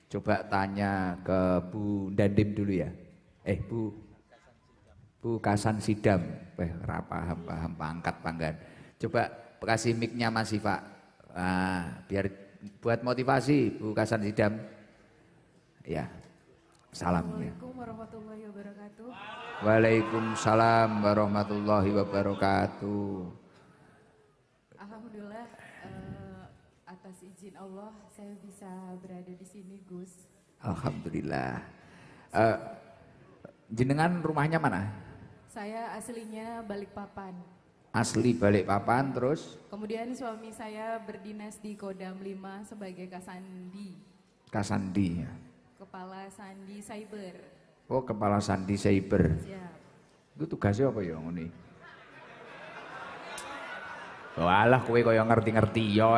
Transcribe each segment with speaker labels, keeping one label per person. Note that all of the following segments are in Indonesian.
Speaker 1: Coba tanya ke Bu Dandim dulu ya. Bu Kasan Sidam. Paham pangkat panggan. Coba kasih mic-nya Mas Siva. Biar buat motivasi Bu Kasan Sidam. Ya. Salam.
Speaker 2: Assalamualaikum warahmatullahi wabarakatuh.
Speaker 1: Waalaikumsalam warahmatullahi wabarakatuh.
Speaker 2: Alhamdulillah atas izin Allah saya bisa berada di sini, Gus.
Speaker 1: Alhamdulillah. Jenengan rumahnya mana?
Speaker 2: Saya aslinya Balikpapan.
Speaker 1: Asli Balikpapan terus?
Speaker 2: Kemudian suami saya berdinas di Kodam 5 sebagai Kasandi.
Speaker 1: Kasandi ya.
Speaker 2: Kepala Sandi Cyber.
Speaker 1: Oh, Kepala Sandi Cyber.
Speaker 2: Siap.
Speaker 1: Itu tugasnya apa ya ngene? Walah kowe kaya ngerti-ngerti ya.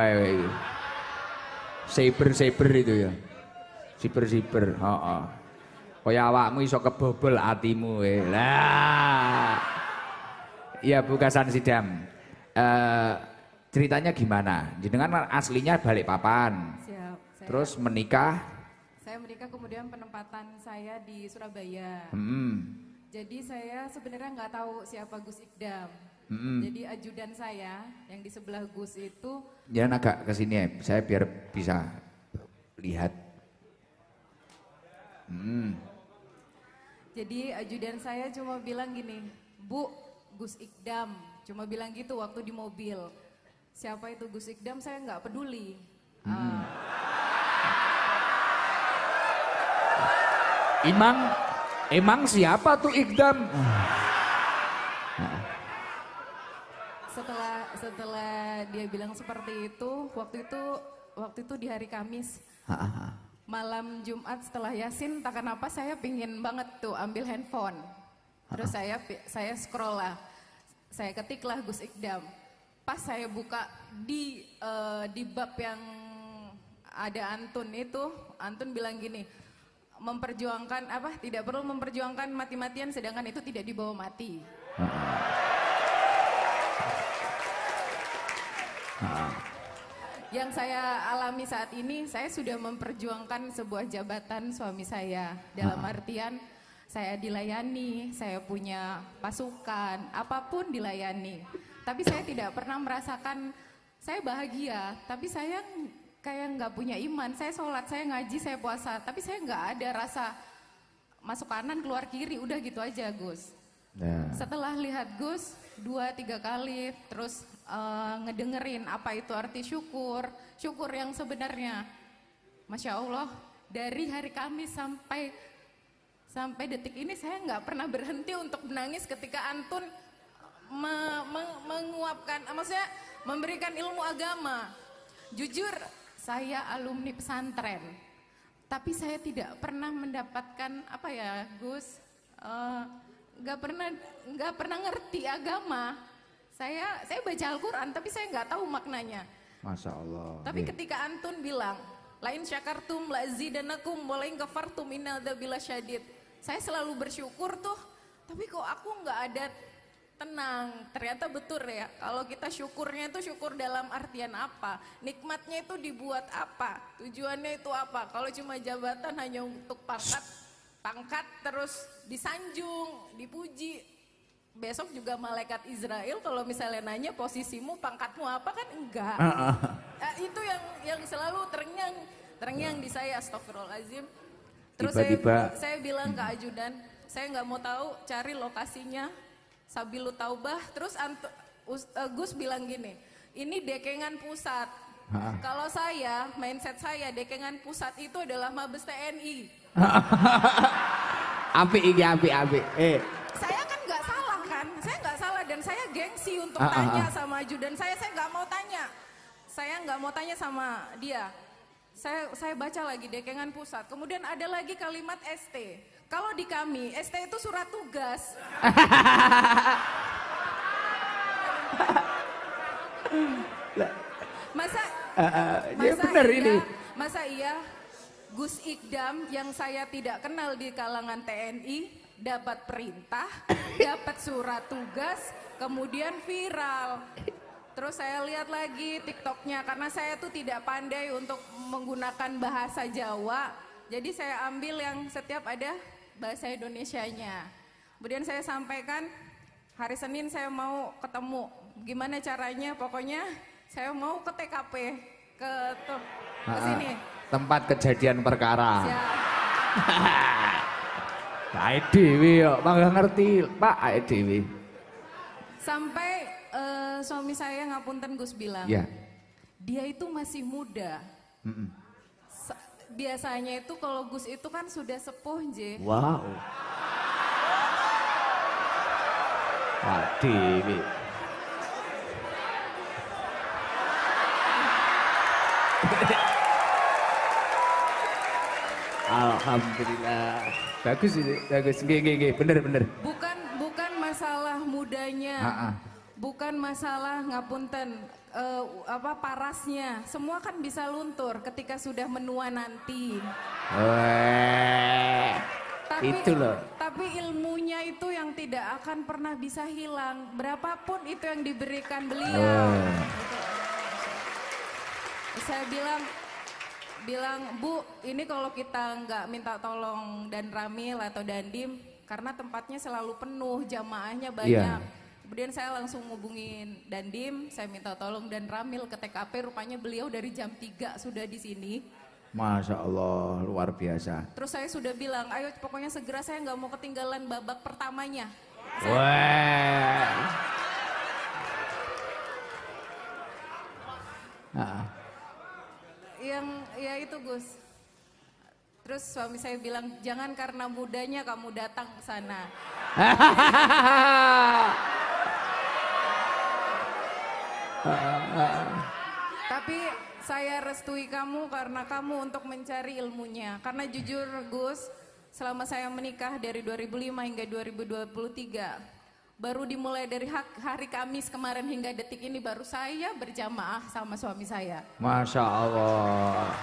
Speaker 1: Cyber itu ya. Cyber, heeh. Kaya awakmu iso kebobol atimu Lah. Iya Bu Kasan Sidam. Ceritanya gimana? Jenengan aslinya Balikpapan.
Speaker 2: Siap.
Speaker 1: Terus menikah?
Speaker 2: Saya menikah kemudian penempatan saya di Surabaya. Jadi saya sebenarnya nggak tahu siapa Gus Ikdam. Jadi ajudan saya yang di sebelah Gus itu.
Speaker 1: Jangan agak ke sini ya, saya biar bisa lihat.
Speaker 2: Jadi ajudan saya cuma bilang gini, Bu, Gus Ikdam. Cuma bilang gitu waktu di mobil. Siapa itu Gus Ikdam saya nggak peduli.
Speaker 1: Emang siapa tuh Ikdam?
Speaker 2: Setelah dia bilang seperti itu, waktu itu di hari Kamis. Malam Jumat setelah Yasin, tak kenapa saya pingin banget tuh ambil handphone. Terus saya scroll lah, saya ketiklah Gus Ikdam. Pas saya buka di bab yang ada Antun itu, Antun bilang gini, memperjuangkan apa? Tidak perlu memperjuangkan mati-matian, sedangkan itu tidak dibawa mati. Yang saya alami saat ini, saya sudah memperjuangkan sebuah jabatan suami saya. Dalam artian saya dilayani, saya punya pasukan, apapun dilayani. Tapi saya tidak pernah merasakan saya bahagia, tapi saya kayak nggak punya iman. Saya sholat, saya ngaji, saya puasa, tapi saya nggak ada rasa masuk kanan keluar kiri, udah gitu aja Gus. Setelah lihat Gus 2-3 kali, terus ngedengerin apa itu arti syukur yang sebenarnya. Masya Allah, dari hari Kamis sampai detik ini saya nggak pernah berhenti untuk menangis ketika Antun menguapkan, maksudnya memberikan ilmu agama. Jujur, saya alumni pesantren, tapi saya tidak pernah mendapatkan apa ya Gus, nggak pernah ngerti agama. Saya baca Al-Quran tapi saya nggak tahu maknanya.
Speaker 1: Masya Allah.
Speaker 2: Tapi ketika Antun bilang, lain syakartum lazidanakum walain kafartum innadzabila syadid. Saya selalu bersyukur tuh, tapi kok aku nggak ada tenang. Ternyata betul ya, kalau kita syukurnya itu syukur dalam artian apa? Nikmatnya itu dibuat apa? Tujuannya itu apa? Kalau cuma jabatan hanya untuk pangkat terus disanjung, dipuji. Besok juga malaikat Israel kalau misalnya nanya posisimu, pangkatmu apa kan enggak. Itu yang selalu terngiang di saya, astagfirullahaladzim. Terus saya bilang ke ajudan, saya nggak mau tahu, cari lokasinya Sabilu Taubah. Terus Gus bilang gini, ini Dekengan Pusat. Kalau saya, mindset saya Dekengan Pusat itu adalah Mabes TNI.
Speaker 1: Api.
Speaker 2: Saya kan nggak salah kan, saya nggak salah dan saya gengsi untuk tanya sama ajudan saya nggak mau tanya. Saya nggak mau tanya sama dia. Saya baca lagi Dekengan Pusat, kemudian ada lagi kalimat ST. Kalau di kami, ST itu surat tugas. Masa iya Gus Ikdam yang saya tidak kenal di kalangan TNI dapat perintah, dapat surat tugas, kemudian viral. Terus saya lihat lagi TikToknya karena saya tuh tidak pandai untuk menggunakan bahasa Jawa. Jadi saya ambil yang setiap ada bahasa Indonesianya. Kemudian saya sampaikan hari Senin saya mau ketemu. Gimana caranya? Pokoknya saya mau ke TKP, ke sini.
Speaker 1: Tempat kejadian perkara.
Speaker 2: Siap.
Speaker 1: Ae dhewe kok, mangga ngerti, Pak, ae dhewe.
Speaker 2: Sampai suami saya ngapunten Gus bilang,
Speaker 1: Ya.
Speaker 2: dia itu masih muda. Biasanya itu kalau Gus itu kan sudah sepuh, J.
Speaker 1: Wow. Pak dhewe. Alhamdulillah. Bagus ini, bagus. Nggih, bener.
Speaker 2: Bukan masalah mudanya. Bukan masalah ngapunten parasnya. Semua kan bisa luntur ketika sudah menua nanti.
Speaker 1: Itu loh.
Speaker 2: Tapi ilmunya itu yang tidak akan pernah bisa hilang. Berapapun itu yang diberikan beliau. Saya bilang, Bu, ini kalau kita nggak minta tolong dan Ramil atau Dandim, karena tempatnya selalu penuh, jamaahnya banyak. Kemudian saya langsung ngubungin Dandim, saya minta tolong dan Ramil ke TKP, rupanya beliau dari jam 3 sudah di sini.
Speaker 1: Masya Allah, luar biasa.
Speaker 2: Terus saya sudah bilang, ayo pokoknya segera, saya nggak mau ketinggalan babak pertamanya. Yang ya itu Gus. Terus suami saya bilang, jangan karena mudanya kamu datang ke sana. Tapi saya restui kamu karena kamu untuk mencari ilmunya. Karena jujur Gus, selama saya menikah dari 2005 hingga 2023, baru dimulai dari hari Kamis kemarin hingga detik ini baru saya berjamaah sama suami saya.
Speaker 1: Masya Allah.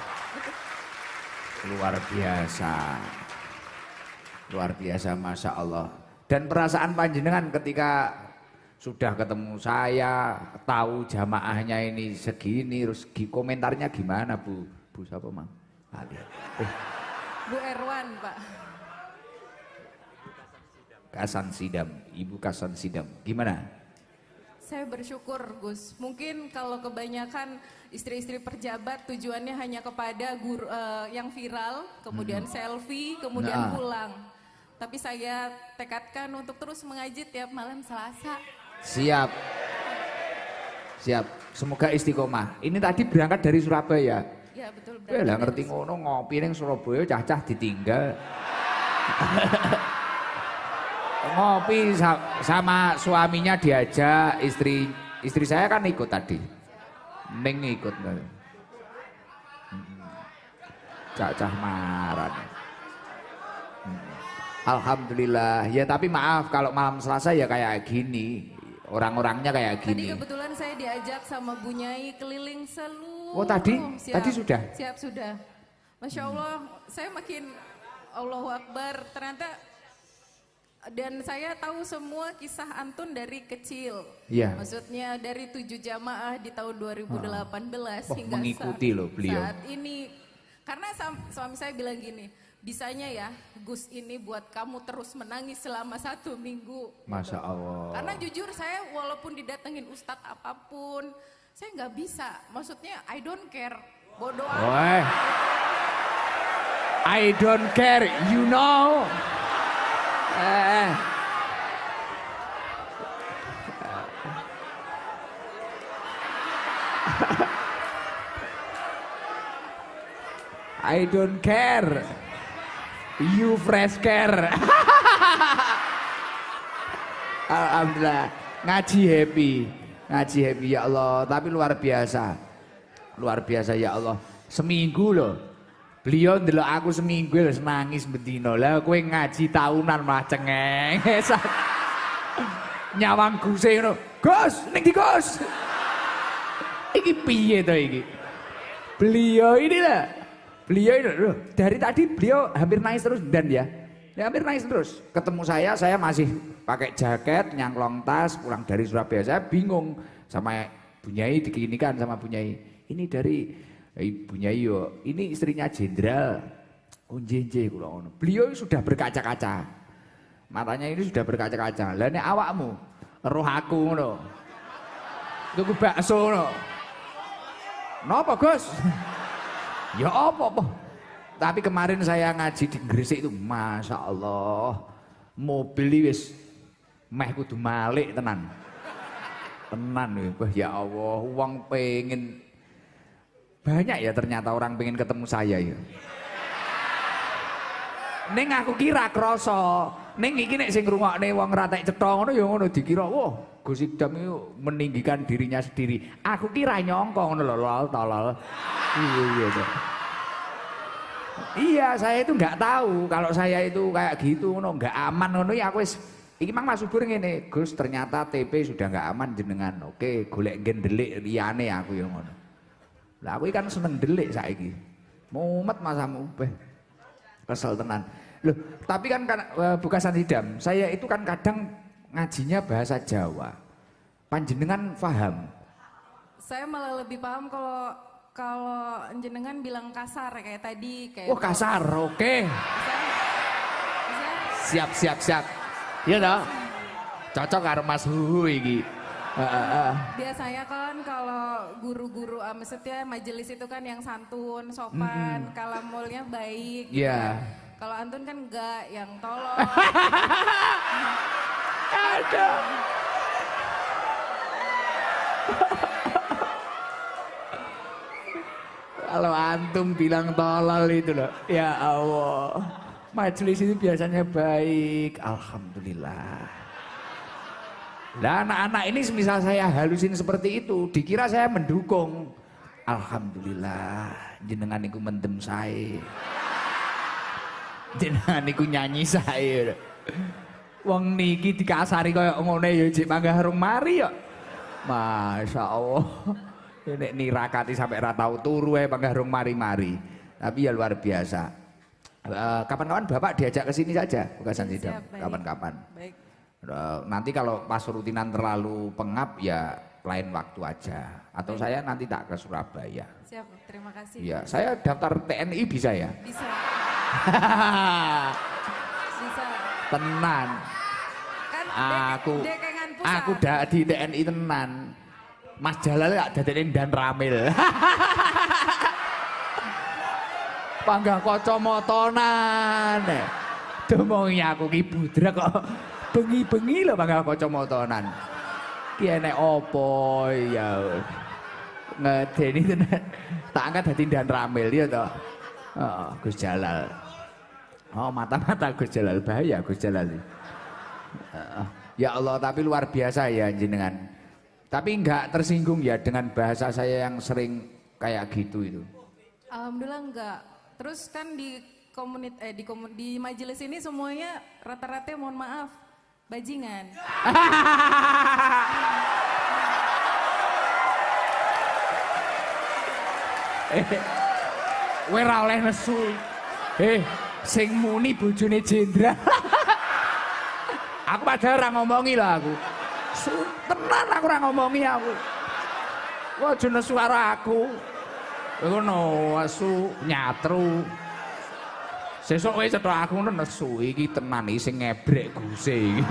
Speaker 1: Luar biasa. Luar biasa, Masya Allah. Dan perasaan panjenengan ketika sudah ketemu saya, tahu jamaahnya ini segini, terus komentarnya gimana Bu? Bu siapa Mang?
Speaker 2: Bu Erwan Pak.
Speaker 1: Kasan Sidam, Ibu Kasan Sidam, gimana?
Speaker 2: Saya bersyukur Gus, mungkin kalau kebanyakan istri-istri pejabat tujuannya hanya kepada guru, yang viral, kemudian selfie, kemudian pulang. Tapi saya tekadkan untuk terus mengaji tiap malam Selasa.
Speaker 1: Siap, semoga istiqomah. Ini tadi berangkat dari Surabaya.
Speaker 2: Ya betul.
Speaker 1: Lah ngerti ngono ngopi ning Surabaya cacah ditinggal. Ngopi sama suaminya diajak, istri saya kan ikut tadi. Ning ikut. Cacah marah. Alhamdulillah. Ya tapi maaf kalau malam Selasa ya kayak gini. Orang-orangnya kayak gini.
Speaker 2: Tadi kebetulan saya diajak sama Bu Nyai keliling seluruh.
Speaker 1: Oh tadi?
Speaker 2: Siap,
Speaker 1: tadi sudah?
Speaker 2: Siap sudah. Masya Allah, saya makin Allahu Akbar ternyata. Dan saya tahu semua kisah Antun dari kecil.
Speaker 1: Iya.
Speaker 2: Maksudnya dari 7 jamaah di tahun 2018 hingga
Speaker 1: mengikuti loh beliau.
Speaker 2: Saat ini. Karena suami saya bilang gini, bisanya ya Gus ini buat kamu terus menangis selama 1 minggu.
Speaker 1: Masya Allah.
Speaker 2: Karena jujur saya walaupun didatengin ustadz apapun, saya nggak bisa. Maksudnya I don't care, bodoh amat.
Speaker 1: I don't care, you know. I don't care. You fresh care. Alhamdulillah. Ngaji happy ya Allah. Tapi luar biasa ya Allah. Seminggu loh. Beliau ndelok aku seminggu wis nangis bendino. Lah kowe ngaji tahunan malah cengeng. Nyawang Guse ngono. Gus, ning ndi Gus? Iki piye to iki? Beliau ini loh, dari tadi beliau hampir nangis terus dan ya hampir nangis terus. Ketemu saya masih pakai jaket, nyangklong tas, pulang dari Surabaya. Saya bingung sama Bu Nyai, diginikan sama Bu Nyai. Ini dari Ibu Nyai yo, ini istrinya jenderal. Oh njenje kula ngono. Beliau sudah berkaca-kaca. Matanya ini sudah berkaca-kaca. Lah nek awakmu roh aku ngono. Tuku bakso ngono. Napa, Gus? Ya apa? Tapi kemarin saya ngaji di Gresik itu, Masya Allah, mobil wis meh kudu malik tenan. Tenan ya Allah, uang pengen banyak ya ternyata orang pengen ketemu saya ya. Ning aku kira kroso, ning iki nek sing ngrungokne wong ratek cetha ngono ya ngono dikira, wah Gus Idam itu meninggikan dirinya sendiri. Aku kira nyongko ngono lho, tolol. Iya. Iya, saya itu nggak tahu kalau saya itu kayak gitu ngono, nggak aman ngono ya aku wis iki mang Mas Subur ngene, Gus ternyata TP sudah nggak aman jenengan. Oke, golek ndelik liyane aku ya ngono. Lah aku kan seneng ndelik saiki. Mumet masamu, kesel tenan. Loh, tapi kan Bukasan Sidam, saya itu kan kadang ngajinya bahasa Jawa. Panjenengan paham?
Speaker 2: Saya malah lebih paham kalau jenengan bilang kasar kayak tadi kayak.
Speaker 1: Oh, kasar. Oke. Siap. Iya toh? Cocok karo Mas Huhu iki.
Speaker 2: Biasanya kan kalau guru-guru maksudnya majelis itu kan yang santun, sopan, kalamulnya baik.
Speaker 1: Iya.
Speaker 2: Kalau antun kan enggak, yang tolong.
Speaker 1: Ada. Kalau antum bilang tolol itu loh, ya Allah. Majelis itu biasanya baik, alhamdulillah. Lah anak-anak ini semisal saya halusin seperti itu, dikira saya mendukung. Alhamdulillah, jenengan iku mendem saya. Jenengan iku nyanyi saya. Wong niki dikasari kaya ngene ya jek manggah rung mari ya. Masya Allah. Nek nirakati sampai ra tau turu ae manggah rung mari-mari. Tapi ya luar biasa. Kapan-kapan Bapak diajak ke sini saja, Bukasan Sidam. Kapan-kapan. Baik. Nanti kalau pas rutinan terlalu pengap ya lain waktu aja. Atau saya nanti tak ke Surabaya.
Speaker 2: Siap, terima kasih.
Speaker 1: Ya, saya daftar TNI bisa ya?
Speaker 2: Bisa. Bisa.
Speaker 1: Tenan.
Speaker 2: Kan
Speaker 1: aku dah di TNI tenan. Mas Jalal gak dadenin dan Ramil. Panggah kacamatanan. Domongi aku ki budrek kok bengi-bengi lho panggah kacamatanan. Ki enek opo ya. Ngedeni tenan. Tak angkat dadi dan Ramil ya toh. Oh, Gus Jalal. Oh, mata-mata Gus Jalal, bahaya Gus Jalal. Ya Allah, tapi luar biasa ya jenengan. Tapi enggak tersinggung ya dengan bahasa saya yang sering kayak gitu itu.
Speaker 2: Alhamdulillah enggak. Terus kan di majelis ini semuanya rata-rata mohon maaf bajingan.
Speaker 1: Kowe ora oleh nesu. Sing muni bojone jenderal. Aku padahal ora ngomongi lah aku. Tenan aku ora ngomongi aku. Kok aja nesu karo aku. Ngono, asu nyatru. Sesuk kowe cetha aku ngono nesu iki tenan iki sing ngebrek guse iki.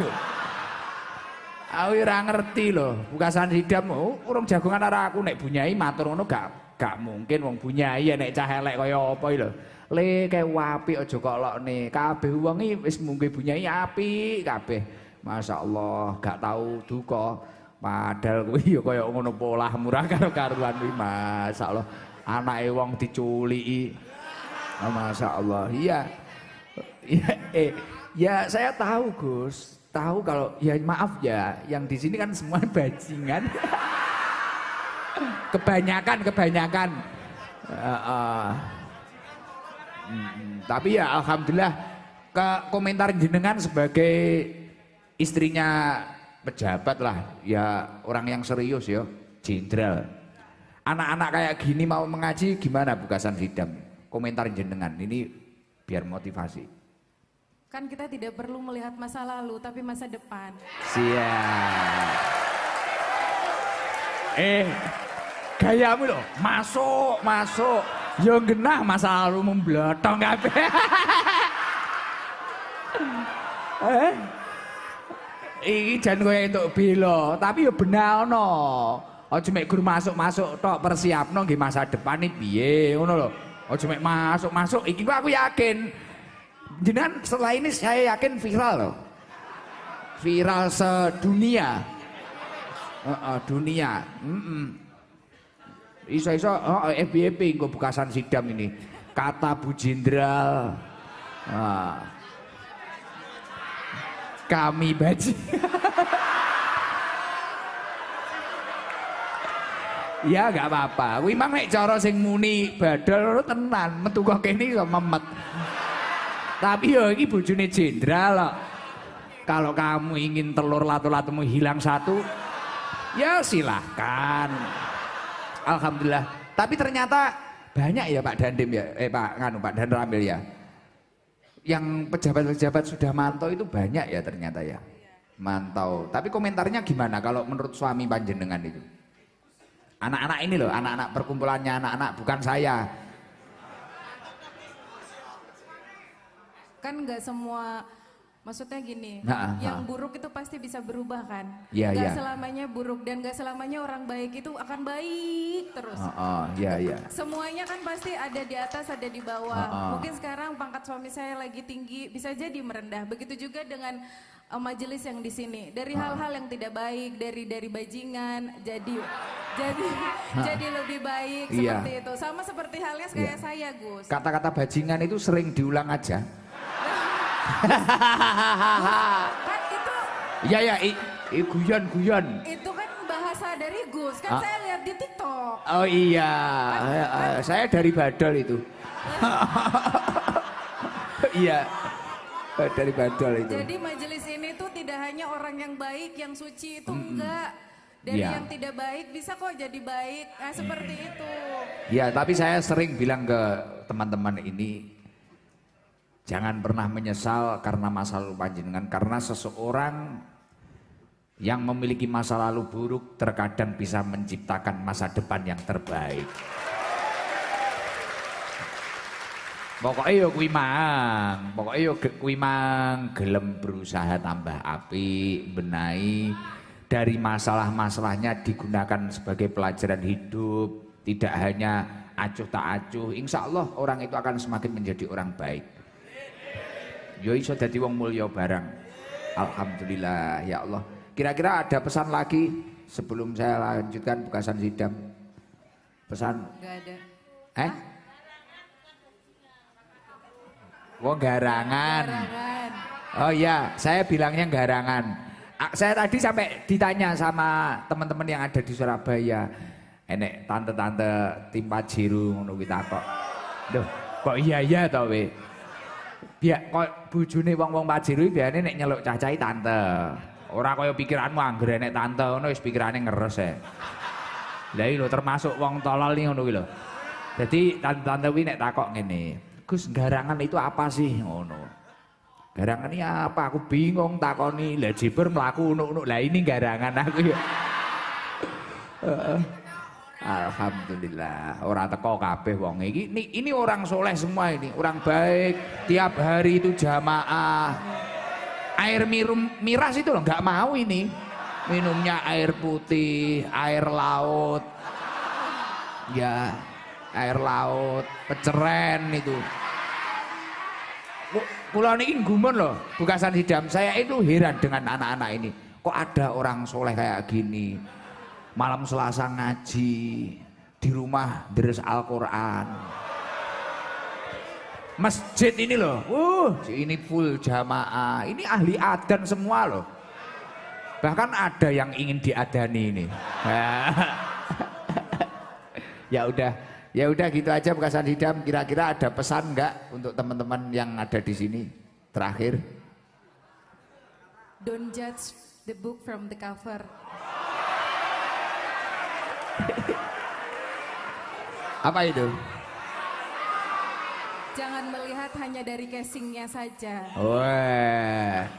Speaker 1: Aku ora ngerti lho, Bukasan Sidam urung jagongan karo aku nek bunyai matur ngono gak mungkin wong bunyai nek cah elek kaya apa iki lho. Le kae apik aja kok lokne. Kabeh wong iki wis mungke bunyai apik kabeh. Masyaallah, gak tahu duka. Padahal kuwi ya kaya ngono polah murah karo karuan kuwi, masyaallah. Anake wong diculiki. Masyaallah. Iya. Ya saya tahu Gus. Tahu kalau ya maaf ya, yang di sini kan semua bajingan. Kebanyakan. Tapi ya alhamdulillah ke komentar jenengan sebagai istrinya pejabat lah, ya orang yang serius ya, jenderal. Anak-anak kayak gini mau mengaji gimana Bukasan Sidam? Komentar jenengan ini biar motivasi.
Speaker 2: Kan kita tidak perlu melihat masa lalu tapi masa depan.
Speaker 1: Siap. Gayamu loh, masuk. Yo genah masa lalu memblotong kabeh. Iki jan kowe entuk bela, tapi yo benalno. Aja mek gur masuk-masuk tok persiapno nggih masa depan iki piye ngono lho. Aja mek masuk-masuk iki aku yakin. Jenengan setelah ini saya yakin viral loh. Viral sedunia. Dunia. Iso-iso FBP engko bukasan sidam ini. Kata Bu Jenderal. Kami baji. Ya gak apa-apa. Kuwi mang nek cara sing muni badal tenan, metu kok kene iso memet. Tapi yo iki bojone jenderal kok. Kalau kamu ingin telur latu-latumu hilang satu, ya silahkan. Alhamdulillah. Tapi ternyata banyak ya Pak Dandim ya, Pak Dan Ramil ya. Yang pejabat-pejabat sudah mantau itu banyak ya ternyata ya. Mantau. Tapi komentarnya gimana kalau menurut suami panjenengan itu? Anak-anak ini loh, anak-anak perkumpulannya anak-anak, bukan saya.
Speaker 2: Kan nggak semua, maksudnya gini, yang buruk itu pasti bisa berubah kan? Nggak selamanya buruk dan nggak selamanya orang baik itu akan baik terus. Semuanya kan pasti ada di atas, ada di bawah. Mungkin sekarang pangkat suami saya lagi tinggi, bisa jadi merendah. Begitu juga dengan majelis yang di sini. Dari hal-hal yang tidak baik, dari bajingan, jadi lebih baik seperti itu. Sama seperti halnya kayak saya, Gus.
Speaker 1: Kata-kata bajingan itu sering diulang aja.
Speaker 2: Kan itu
Speaker 1: guyon.
Speaker 2: Itu kan bahasa dari Gus, kan saya lihat di TikTok.
Speaker 1: Oh iya, saya dari Badol itu. Iya, dari Badol itu.
Speaker 2: Jadi majelis ini tuh tidak hanya orang yang baik, yang suci itu enggak. Dari yang tidak baik bisa kok jadi baik, nah seperti itu.
Speaker 1: Ya, tapi saya sering bilang ke teman-teman ini, jangan pernah menyesal karena masa lalu panjenengan, karena seseorang yang memiliki masa lalu buruk terkadang bisa menciptakan masa depan yang terbaik. Pokoknya yo kuwi mang gelem berusaha tambah apik, benahi dari masalah-masalahnya digunakan sebagai pelajaran hidup, tidak hanya acuh tak acuh. Insya Allah orang itu akan semakin menjadi orang baik. Yo iso dadi wong mulya barang. Alhamdulillah ya Allah. Kira-kira ada pesan lagi sebelum saya lanjutkan bukasan sidam? Pesan?
Speaker 2: Enggak ada.
Speaker 1: Garangan. Oh iya, saya bilangnya garangan. Saya tadi sampai ditanya sama teman-teman yang ada di Surabaya. Enek tante-tante tim Pajero ngono kuwi takok. Duh, kok iya to we? Biak kok bojone wong-wong Pajero biasane nek nyeluk cacahe tante. Ora kaya pikiranmu anggere nek tante ngono wis pikirane ngeres e. Lah iki lho termasuk wong tolol iki ngono kuwi lho. Dadi tante-tante kuwi nek takok ngene, "Gus, garangan itu apa sih?" ngono. Garangan ini apa? Aku bingung takoni. Lah jiber mlaku unuk-unuk. Lah ini garangan aku ya. Alhamdulillah, orang teko kabeh wong iki. Ini orang soleh semua ini, orang baik. Tiap hari itu jamaah. Air miras itu loh, nggak mau ini. Minumnya air putih, air laut. Ya, air laut, peceren itu. Kula niki gumun loh, bukasan sidam. Saya itu heran dengan anak-anak ini. Kok ada orang soleh kayak gini? Malam Selasa ngaji, di rumah deres Al-Quran. Masjid ini loh, ini full jamaah. Ini ahli adzan semua loh. Bahkan ada yang ingin diadani ini. Ya udah gitu aja bukasan sidam. Kira-kira ada pesan nggak untuk teman-teman yang ada di sini? Terakhir.
Speaker 2: Don't judge the book from the cover.
Speaker 1: Apa itu?
Speaker 2: Jangan melihat hanya dari casingnya saja.
Speaker 1: Wah.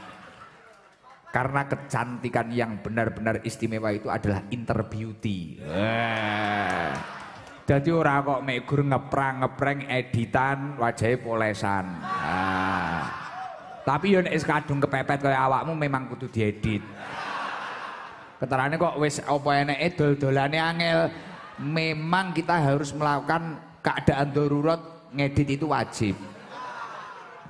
Speaker 1: Karena kecantikan yang benar-benar istimewa itu adalah inner beauty. Wah. Dadi ora kok mek gur ngeprang-ngepreng editan wajahe polesan. Tapi yo nek wis kadung kepepet kaya awakmu memang kudu diedit. Keterane kok wis apa eneke dol-dolane angel. Memang kita harus melakukan keadaan darurat, ngedit itu wajib.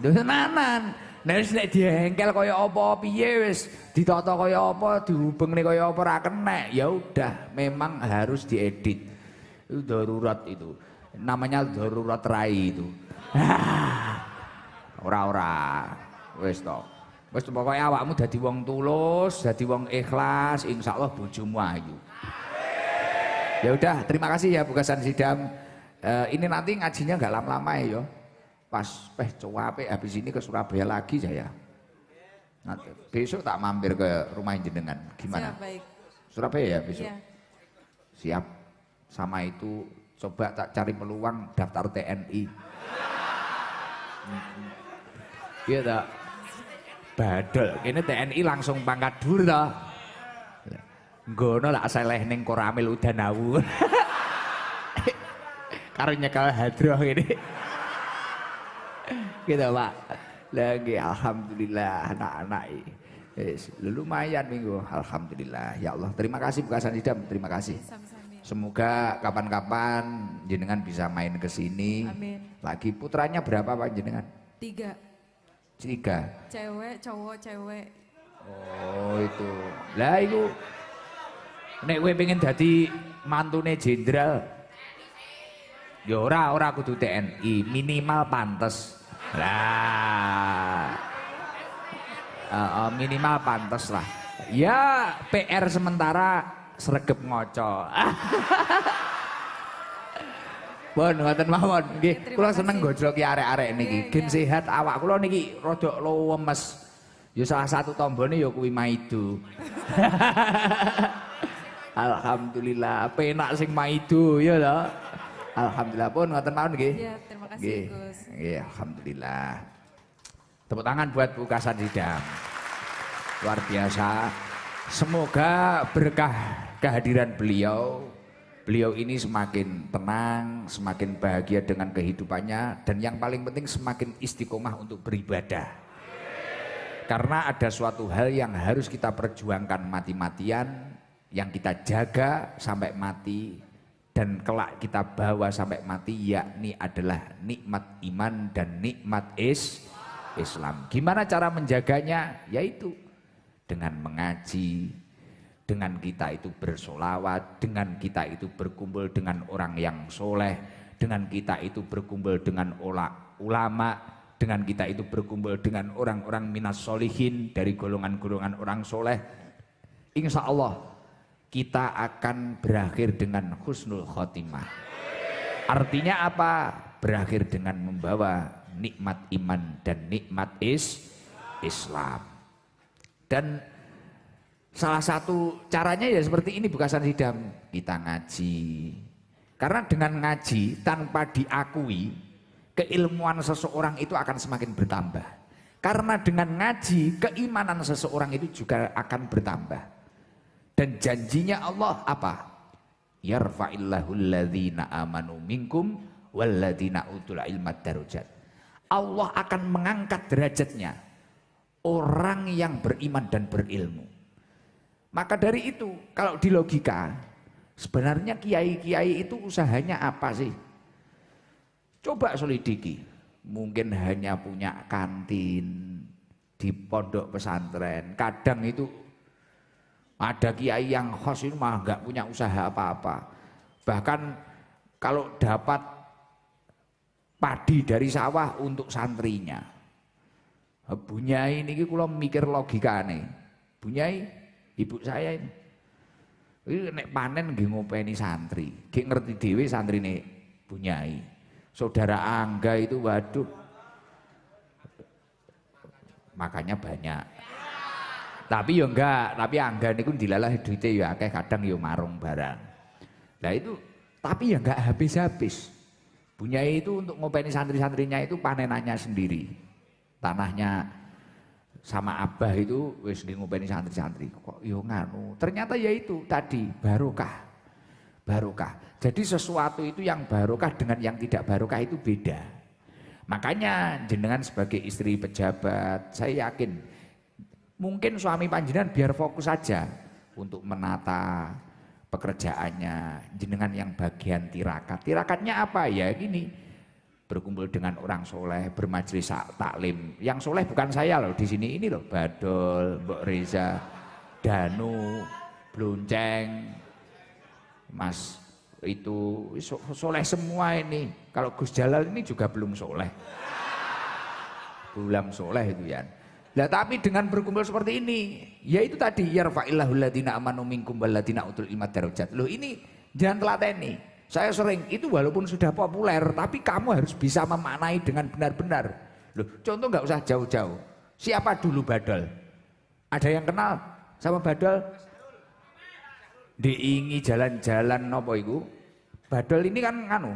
Speaker 1: Tenanan. Nek diengkel kaya apa piye wis ditata kaya apa, dihubungne kaya apa ora kenek, ya udah memang harus diedit. Itu darurat itu. Namanya darurat rai itu. Ora wis to. Wis pokoke awakmu dadi wong tulus, dadi wong ikhlas, insyaallah bojomu ayu. Ya udah, terima kasih ya Bukasan Sidam. Ini nanti ngajinya nggak lama-lama ya. Pas cuape habis ini ke Surabaya lagi saya. Nanti, besok tak mampir ke rumah jenengan. Gimana?
Speaker 2: Siap, baik.
Speaker 1: Surabaya ya besok?
Speaker 2: Iya.
Speaker 1: Siap. Sama itu coba tak cari peluang daftar TNI. Iya tak? Badol. Ini TNI langsung pangkat dhuwur ta. Nggono lak seleh ning Koramil udan awu. Karo nyekel hadroh ini. Gitu Pak. Lagi alhamdulillah anak-anak lumayan minggu. Alhamdulillah. Ya Allah, terima kasih Bukasan Sidam, terima kasih.
Speaker 2: Sami-sami.
Speaker 1: Semoga kapan-kapan jenengan bisa main ke sini.
Speaker 2: Amin.
Speaker 1: Lagi putranya berapa Pak jenengan?
Speaker 2: 3.
Speaker 1: 3.
Speaker 2: Cewek, cowok, cewek.
Speaker 1: Oh itu. Lah itu nek kowe pengen dadi mantune jenderal. Ya ora kudu TNI, minimal pantes. Lah. Minimal pantes lah. Ya PR sementara sregep ngoco. Pun ngoten mawon nggih. Kula seneng gojloki arek-arek niki. Gen sehat awak kula niki rada lemes. Ya salah satu tombone ya kuwi maido. Alhamdulillah penak sing maido ya lho. Alhamdulillah pun ngoten mawon nggih.
Speaker 2: Iya, terima kasih Gus.
Speaker 1: Nggih, alhamdulillah. Tepuk tangan buat Bukasan Sidam. Luar biasa. Semoga berkah kehadiran beliau. Beliau ini semakin tenang, semakin bahagia dengan kehidupannya, dan yang paling penting semakin istiqomah untuk beribadah. Karena ada suatu hal yang harus kita perjuangkan mati-matian, yang kita jaga sampai mati, dan kelak kita bawa sampai mati, yakni adalah nikmat iman dan nikmat Islam. Gimana cara menjaganya? Yaitu dengan mengaji, dengan kita itu bersolawat, dengan kita itu berkumpul dengan orang yang soleh, dengan kita itu berkumpul dengan ulama, dengan kita itu berkumpul dengan orang-orang minas solihin dari golongan-golongan orang soleh. Insya Allah kita akan berakhir dengan husnul khotimah. Artinya apa? Berakhir dengan membawa nikmat iman dan nikmat Islam. Dan salah satu caranya ya seperti ini Bukasan Sidam, kita ngaji. Karena dengan ngaji tanpa diakui, keilmuan seseorang itu akan semakin bertambah. Karena dengan ngaji, keimanan seseorang itu juga akan bertambah. Dan janjinya Allah apa? Yarfa'illahu alladhina amanu minkum walladhina utul ilma darajat. Allah akan mengangkat derajatnya orang yang beriman dan berilmu. Maka dari itu, kalau di logika, sebenarnya kiai-kiai itu usahanya apa sih? Coba selidiki. Mungkin hanya punya kantin di pondok pesantren. Kadang itu ada kiai yang khos itu mah nggak punya usaha apa-apa. Bahkan kalau dapat padi dari sawah untuk santrinya. Bunyai ini kula mikir logikane. Bunyai ibu saya ini nek panen nggih ngopeni santri, nggih ngerti dhewe santrine Bunyai. Saudara Angga itu waduh makanya banyak. Tapi ya enggak, tapi Angga niku dilalah duite ya akeh, kadang ya marung barang. Nah itu tapi ya enggak habis-habis. Bunyai itu untuk ngopeni santri-santrinya itu panenannya sendiri. Tanahnya sama Abah itu wis ngopeni santri-santri. Kok yo nganu. Ternyata ya itu tadi barokah. barokah. Jadi sesuatu itu yang barokah dengan yang tidak barokah itu beda. Makanya jenengan sebagai istri pejabat, saya yakin mungkin suami panjenengan biar fokus saja untuk menata pekerjaannya. Jenengan yang bagian tirakat. Tirakatnya apa ya? Gini, berkumpul dengan orang soleh, bermajelis taklim. Yang soleh bukan saya loh di sini, ini loh Badol, Mbok Reza, Danu, Blonceng, Mas itu soleh semua ini. Kalau Gus Jalal ini juga belum soleh, belum soleh itu ya. Nah, tapi dengan berkumpul seperti ini, ya itu tadi yarfa'illahu alladziina amanu minkum walladziina utul ilma darajat. Loh ini jangan telateni. Saya sering itu walaupun sudah populer, tapi kamu harus bisa memaknai dengan benar-benar. Loh, contoh nggak usah jauh-jauh. Siapa dulu Badal? Ada yang kenal sama Badal? Diingi jalan-jalan apa itu? Badal ini kan nganu.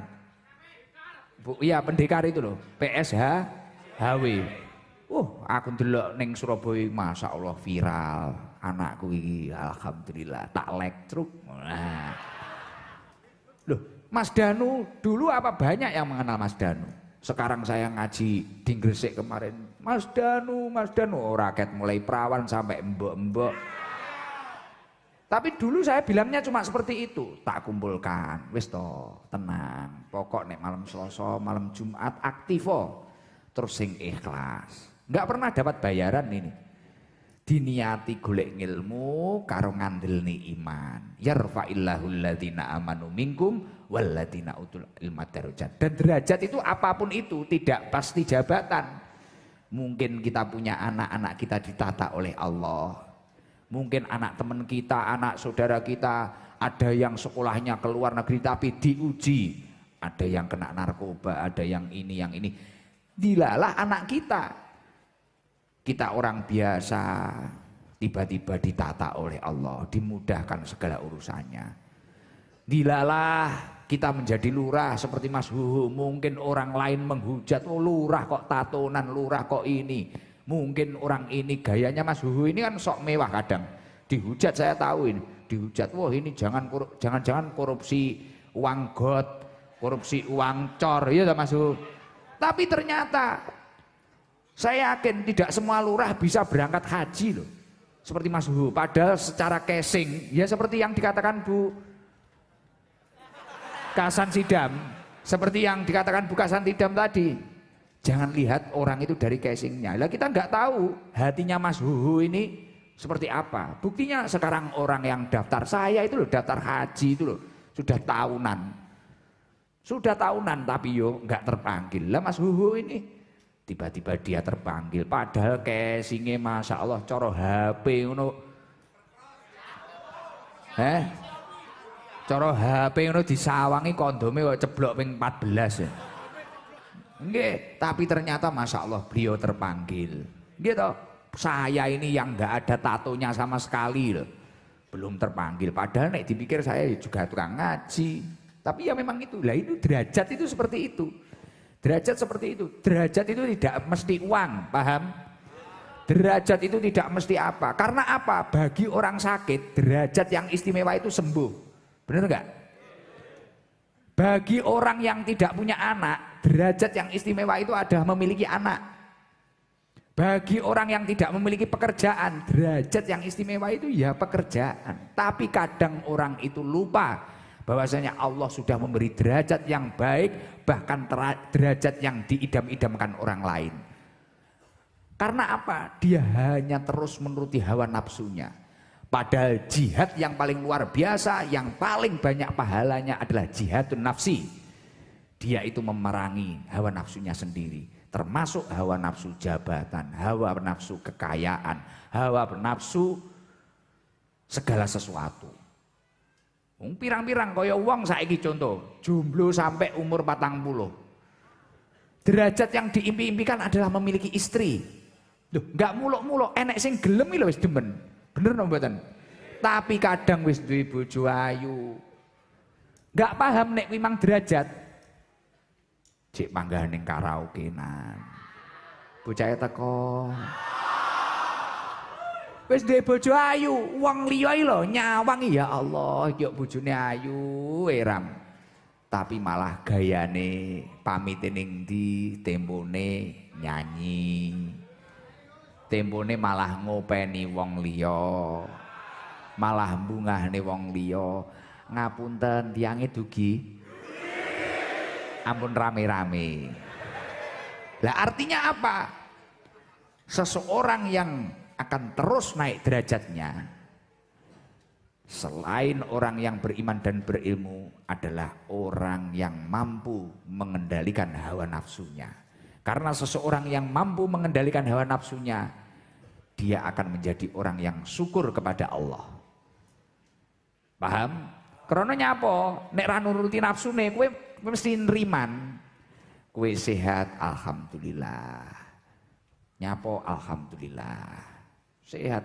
Speaker 1: Iya pendekar itu loh, PSH HW. Aku ndelok ning Surabaya Masya Allah viral. Anakku ini alhamdulillah tak like truk. Nah. Loh, Mas Danu dulu apa banyak yang mengenal Mas Danu? Sekarang saya ngaji di Gresik kemarin, Mas Danu, rakyat mulai perawan sampai embok-embok. Tapi dulu saya bilangnya cuma seperti itu, tak kumpulkan, wis toh, tenang. Pokok nek malam Selasa, malam Jumat aktivo, terus sing ikhlas. Enggak pernah dapat bayaran ini. Diniati golek ngilmu karo ngandelni iman. Yarfa'illahu alladziina amanu minkum walladziina utul ilma darajat. Dan derajat itu apapun itu, tidak pasti jabatan. Mungkin kita punya anak-anak kita ditata oleh Allah. Mungkin anak teman kita, anak saudara kita, ada yang sekolahnya ke luar negeri tapi diuji. Ada yang kena narkoba, ada yang ini, yang ini. Dilalah anak kita. Kita orang biasa, tiba-tiba ditata oleh Allah, dimudahkan segala urusannya. Dilalah kita menjadi lurah seperti Mas Huhu. Mungkin orang lain menghujat, lurah kok tatonan, lurah kok ini. Mungkin orang ini gayanya Mas Huhu ini kan sok mewah kadang. Dihujat saya tahu ini, dihujat, wah ini jangan-jangan korupsi uang got, korupsi uang cor, ya Mas Huhu. Tapi ternyata saya yakin tidak semua lurah bisa berangkat haji loh. Seperti Mas Huhu, padahal secara casing ya seperti yang dikatakan Bu Kasan Sidam, seperti yang dikatakan Bu Kasan Sidam tadi. Jangan lihat orang itu dari casingnya. Lah kita nggak tahu hatinya Mas Huhu ini seperti apa. Buktinya sekarang orang yang daftar saya itu loh, daftar haji itu loh, sudah tahunan. Sudah tahunan tapi yo nggak terpanggil. Lah Mas Huhu ini tiba-tiba dia terpanggil. Padahal casingnya Masya Allah coro HP ngono. Coro HP ngono disawangi kondome kok ceblok ping 14 ya. Nggih, tapi ternyata Masya Allah beliau terpanggil. Gitu, saya ini yang nggak ada tatonya sama sekali loh, belum terpanggil. Padahal nek dipikir saya juga tukang ngaji. Tapi ya memang itu, lah itu derajat itu seperti itu. Derajat seperti itu. Derajat itu tidak mesti uang, paham? Derajat itu tidak mesti apa. Karena apa? Bagi orang sakit, derajat yang istimewa itu sembuh. Benar nggak? Bagi orang yang tidak punya anak, derajat yang istimewa itu adalah memiliki anak. Bagi orang yang tidak memiliki pekerjaan, derajat yang istimewa itu ya pekerjaan. Tapi kadang orang itu lupa bahwasanya Allah sudah memberi derajat yang baik, bahkan derajat yang diidam-idamkan orang lain. Karena apa? Dia hanya terus menuruti hawa nafsunya. Padahal jihad yang paling luar biasa, yang paling banyak pahalanya adalah jihadun nafsi. Dia itu memerangi hawa nafsunya sendiri, termasuk hawa nafsu jabatan, hawa nafsu kekayaan, hawa nafsu segala sesuatu. Pirang-pirang kaya wong saiki contoh, jomblo sampai umur 40. Derajat yang diimpi-impikan adalah memiliki istri. Loh, enggak muluk-muluk, enek sing gelem lho wis demen. Bener no mboten? Tapi kadang wis duwe bojo ayu. Enggak paham nek memang derajat. Cek panggah ning karaokean. Bocahe teko. Wis duwe bojo ayu, wong liya iki lho nyawang ya Allah, yo bojone ayu Ram. Tapi malah gayane pamite ning ndi, tempone nyanyi. Tempone malah ngopeni wong liya. Malah bungahne wong liya. Ngapunten tiange dugi. Ampun rame-rame. Lah artinya apa? Seseorang yang akan terus naik derajatnya selain orang yang beriman dan berilmu adalah orang yang mampu mengendalikan hawa nafsunya. Karena seseorang yang mampu mengendalikan hawa nafsunya, dia akan menjadi orang yang syukur kepada Allah. Paham? Karena nyapa? Nek ra nuruti nafsune kowe mesti nriman. Kowe sehat, alhamdulillah. Nyapa alhamdulillah. Sehat.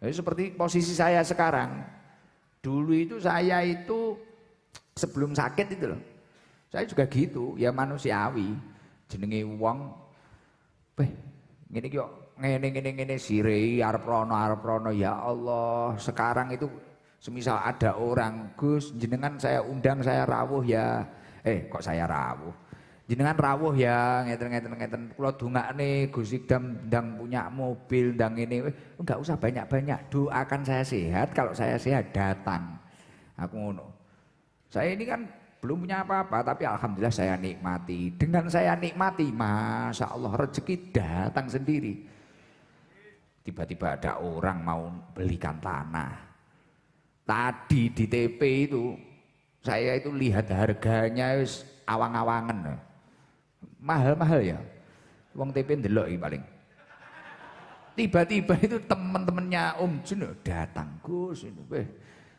Speaker 1: Jadi seperti posisi saya sekarang. Dulu itu saya itu sebelum sakit itu loh. Saya juga gitu, ya manusiawi. Jenenge wong ngene iki kok ngene sirei arep rono ya Allah. Sekarang itu semisal ada orang, Gus jenengan saya undang saya rawuh ya. Kok saya rawuh? Jenengan rawuh ya, ngeten kula dongakne Gus Idam ndang punya mobil ndang ini, enggak usah banyak-banyak, doakan saya sehat, kalau saya sehat datang. Aku ngono. Saya ini kan belum punya apa-apa, tapi alhamdulillah saya nikmati. Dengan saya nikmati, masya Allah rezeki datang sendiri. Tiba-tiba ada orang mau belikan tanah. Tadi di TP itu, saya itu lihat harganya awang-awangan. Mahal-mahal ya. Wong TP ndelok iki paling. Tiba-tiba itu teman-temannya Om Jun datang, Gus ini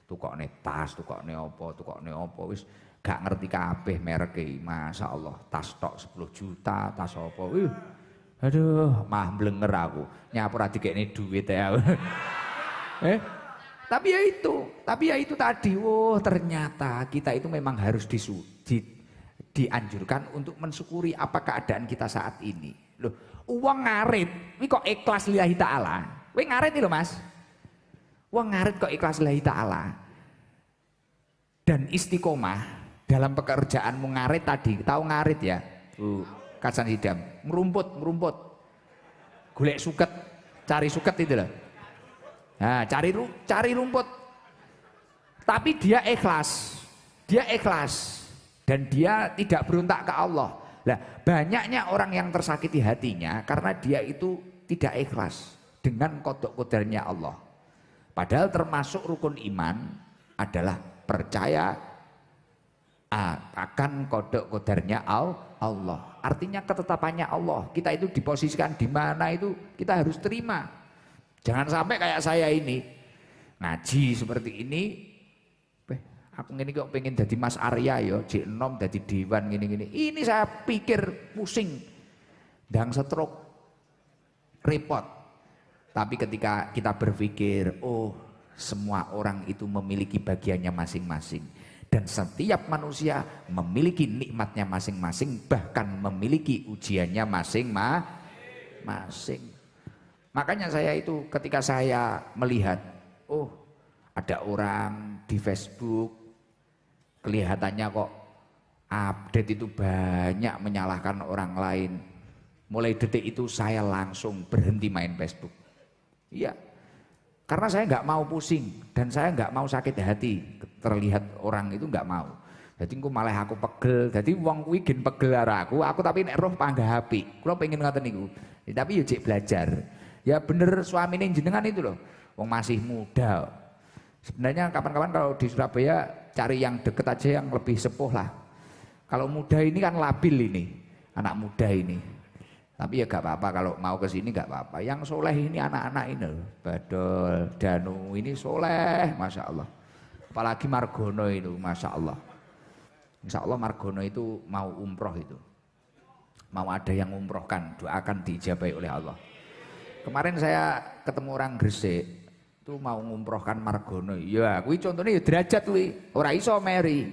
Speaker 1: tukokne tas, tukokne apa wis gak ngerti kabeh mereke. Masya Allah, tas tok 10 juta, tas apa. Aduh, mah blenger aku. Nyapur dikekne duit ya. Tapi ya itu tadi. Oh, ternyata kita itu memang harus dianjurkan untuk mensyukuri apa keadaan kita saat ini. Loh, uang ngarit, ini kok ikhlas lillahi ta'ala. Kowe ngarit iki lho Mas. Uang ngarit kok ikhlas lillahi ta'ala. Dan istiqomah dalam pekerjaanmu ngarit tadi, tahu ngarit ya? Kasan Hidam, merumput. Golek suket, cari suket itu loh. Nah, cari rumput. Tapi dia ikhlas. Dan dia tidak berontak ke Allah. Lah, banyaknya orang yang tersakiti hatinya karena dia itu tidak ikhlas dengan kodok kodarnya Allah. Padahal termasuk rukun iman adalah percaya akan kodok kodarnya Allah. Artinya ketetapannya Allah. Kita itu diposisikan di mana itu kita harus terima. Jangan sampai kayak saya ini ngaji seperti ini. Aku ngene kok pengen jadi Mas Arya ya, jek enom jadi dewan gini-gini. Ini saya pikir pusing, dan stroke, repot. Tapi ketika kita berpikir, oh semua orang itu memiliki bagiannya masing-masing. Dan setiap manusia memiliki nikmatnya masing-masing, bahkan memiliki ujiannya masing-masing. Makanya saya itu ketika saya melihat, oh ada orang di Facebook, kelihatannya kok update itu banyak menyalahkan orang lain. Mulai detik itu saya langsung berhenti main Facebook. Iya, karena saya nggak mau pusing dan saya nggak mau sakit hati terlihat orang itu nggak mau. Jadi aku malah aku pegel. Jadi wong kuwi gen pegel karo aku tapi nek roh panggah api. Kula pengen ngoten niku. Tapi yo cek belajar. Ya bener suamine jenengan itu loh. Wong masih muda. Sebenarnya kapan-kapan kalau di Surabaya cari yang deket aja yang lebih sepuh lah. Kalau muda ini kan labil ini, anak muda ini. Tapi ya gak apa-apa kalau mau ke sini gak apa-apa. Yang soleh ini anak-anak ini loh. Badol, Danu ini soleh, Masya Allah. Apalagi Margono itu, Masya Allah. Insya Allah Margono itu mau umroh itu. Mau ada yang umrohkan, doakan diijabahi oleh Allah. Kemarin saya ketemu orang Gresik. Itu mau ngumrohkan Margono. Ya, kuwi contohnya ya derajat kuwi. Ora iso meri.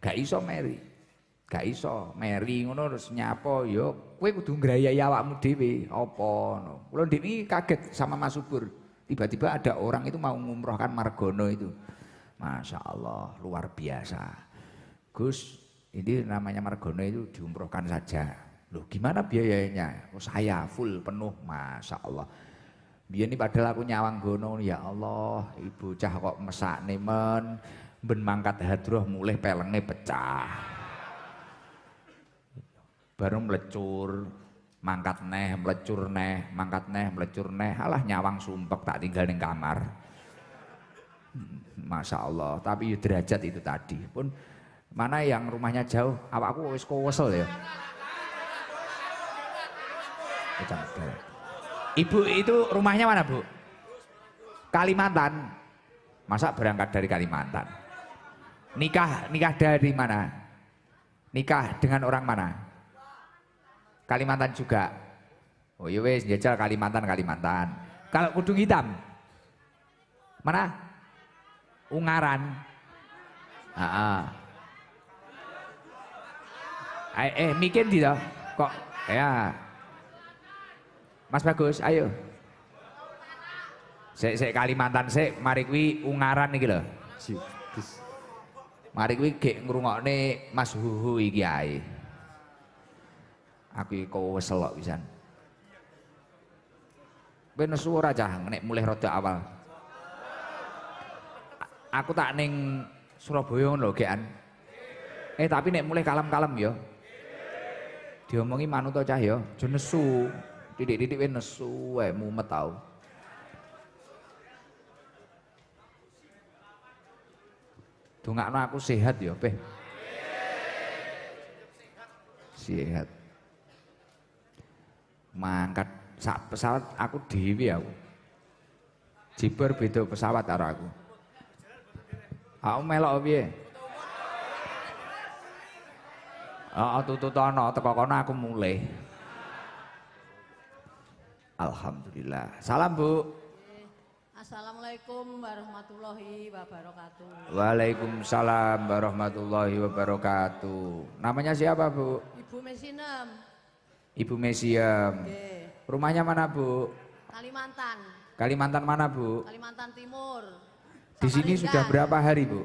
Speaker 1: Gak iso meri ngono terus nyapa ya kowe kudu ngrayai awakmu dhewe apa ngono. Kula ndek kaget sama Mas Subur. Tiba-tiba ada orang itu mau ngumrohkan Margono itu. Masya Allah, luar biasa. Gus, ini namanya Margono itu diumrohkan saja. Loh gimana biayanya? Oh, saya full penuh, Masya Allah. Biar ini padahal aku nyawang gono, ya Allah, ibu cah kok mesak nemen, ben mangkat hadroh mulai pelengnya pecah. Baru melecur, mangkat neh, melecur neh, mangkat neh, melecur neh, alah nyawang sumpek tak tinggal di kamar. Masya Allah, tapi derajat itu tadi pun mana yang rumahnya jauh, awakku wis kowesel ya. Ibu itu rumahnya mana Bu? Kalimantan. Masa berangkat dari Kalimantan? Nikah dari mana? Nikah dengan orang mana? Kalimantan juga. Oh iya wes jajal Kalimantan. Kalau kudung hitam? Mana? Ungaran. Mikir tidak kok ya. Mas Bagus, ayo. Sek Kalimantan sek, mari kuwi Ungaran iki lho. Mari kuwi gek ngrungokne Mas Huhu iki ae. Aku iki kowesel kok pisan. Kowe nesu ora cah nek mulih rada awal. Aku tak ning Surabaya ngono lho gekan. Tapi nek mulai kalem-kalem ya. Diomongi manut to cah ya, aja nesu. Titik-titik wis nesu wae mumet tau. Dongakno aku sehat ya, Beh. Sehat. Mangkat sak pesawat aku dhewe aku. Jibar beda pesawat karo aku. Aku melok piye? Tututono teko kono aku mulai. Alhamdulillah. Salam Bu.
Speaker 3: Assalamualaikum warahmatullahi wabarakatuh.
Speaker 1: Waalaikumsalam warahmatullahi wabarakatuh. Namanya siapa Bu?
Speaker 3: Ibu Mesinem.
Speaker 1: Ibu Mesiem. Rumahnya mana Bu?
Speaker 3: Kalimantan.
Speaker 1: Kalimantan mana Bu?
Speaker 3: Kalimantan Timur.
Speaker 1: Di sini sudah berapa hari Bu?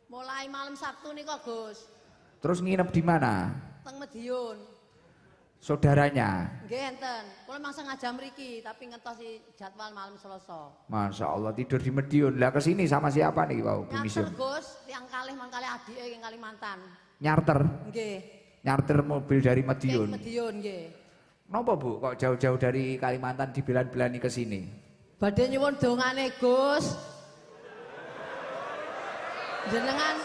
Speaker 3: Mulai malam Sabtu nih kok Gus.
Speaker 1: Terus nginep di mana?
Speaker 3: Teng Medion.
Speaker 1: Saudaranya?
Speaker 3: Nggih enten. Kula mangsa ngajam mriki tapi ngentosi jadwal malam Selasa.
Speaker 1: Masya Allah tidur di Medion. Lah kesini sama siapa nih Pak Bu Mesiem?
Speaker 3: Nyarter Gus, tiang kalih mangkale adike ing Kalimantan.
Speaker 1: Nyarter?
Speaker 3: Nggih.
Speaker 1: Nyarter mobil dari Medion?
Speaker 3: Ing Medion nggih.
Speaker 1: Napa Bu kok jauh-jauh dari Kalimantan dibelan-belani ke sini?
Speaker 3: Badhe nyuwun dongane Gus. Jenengan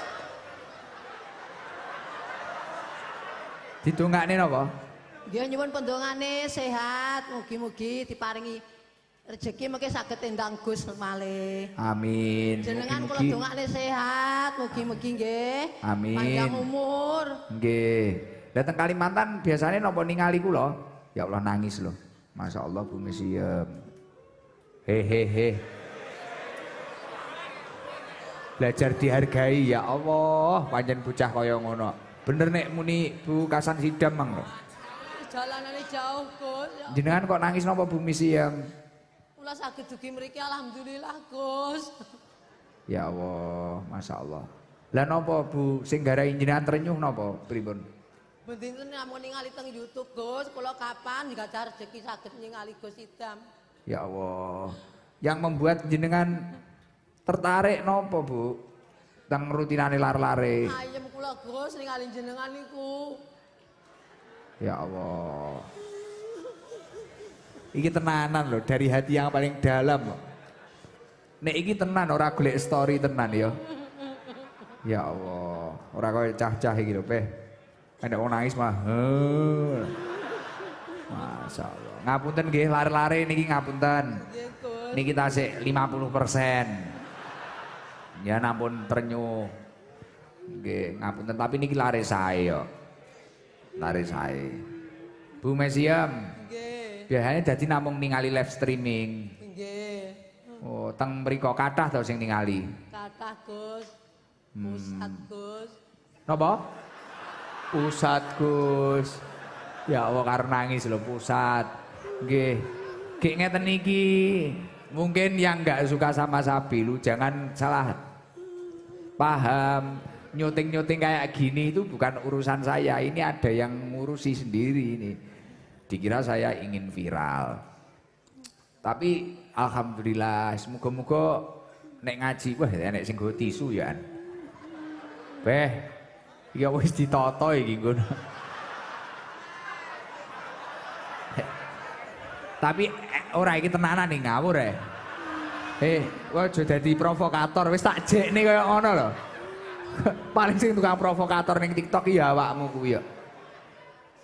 Speaker 1: Ditungakne napa?
Speaker 3: nggih nyuwun pendongane sehat, mugi-mugi diparingi rezeki mengke saged endang Gus malih.
Speaker 1: Amin.
Speaker 3: Jenengan kula
Speaker 1: Mugi-mugi.
Speaker 3: dongakne sehat, mugi-mugi nggih.
Speaker 1: Amin.
Speaker 3: Panjang umur.
Speaker 1: Nggih. Datang Kalimantan biasanya napa ningali kula? Ya Allah nangis loh. Masya Allah Bu Mesiem. Hehehe. Belajar dihargai ya Allah, panjen bocah kaya ngono. Bener nek muni Bu Kasan Sidam mang lho.
Speaker 3: Jalanane jauh, Gus. Ya.
Speaker 1: Jenengan kok nangis napa Bu Mesiem?
Speaker 3: Kula saged dugi mriki alhamdulillah, Gus.
Speaker 1: Ya Allah, Masya Allah. Lah napa Bu sing garai jenengan trenyuh napa pripun?
Speaker 3: Bendinten namung ningali teng YouTube, Gus. Kula kapan digadah rezeki saged ningali Gus Idam.
Speaker 1: Ya Allah. Yang membuat jenengan tertarik napa Bu? Teng rutinane lare-lare.
Speaker 3: Ayem kula Gus ningali jenengan niku.
Speaker 1: Ya Allah. Iki tenanan loh dari hati yang paling dalam. Nek iki tenan ora golek story tenan ya. Ya Allah, ora koyo cah-cah iki lho, Peh. Nek wong nangis mah. Masya Allah. Ngapunten nggih lare-lare niki ngapunten.
Speaker 3: Nggih, Gus.
Speaker 1: Niki tasik 50%. Ya nampun ternyuh. Nggih, ngapunten tapi niki lare sae yo. Lare sae. Bu Mesiem,
Speaker 3: Nggih.
Speaker 1: biasanya dadi namung ningali live streaming.
Speaker 3: Nggih.
Speaker 1: Oh, teng mriko kathah to sing ningali.
Speaker 3: Kathah Gus. Pusat Gus.
Speaker 1: Napa? Pusat Gus. Ya Allah karo nangis lho pusat. Nggih. Gek ngeten iki. Mungkin yang nggak suka sama sapi lu jangan salah paham. Nyuting-nyuting kayak gini itu bukan urusan saya. Ini ada yang ngurusi sendiri ini. Dikira saya ingin viral. Tapi alhamdulillah semoga-moga nek ngaji wah nek sing go tisu ya. Beh, ya wis ditata iki ngono. Tapi ora iki tenanan ning ngawur aja dadi provokator wis tak jekne kaya ngono lho. Paling sing tukang provokator ning TikTok ya awakmu kuwi ya.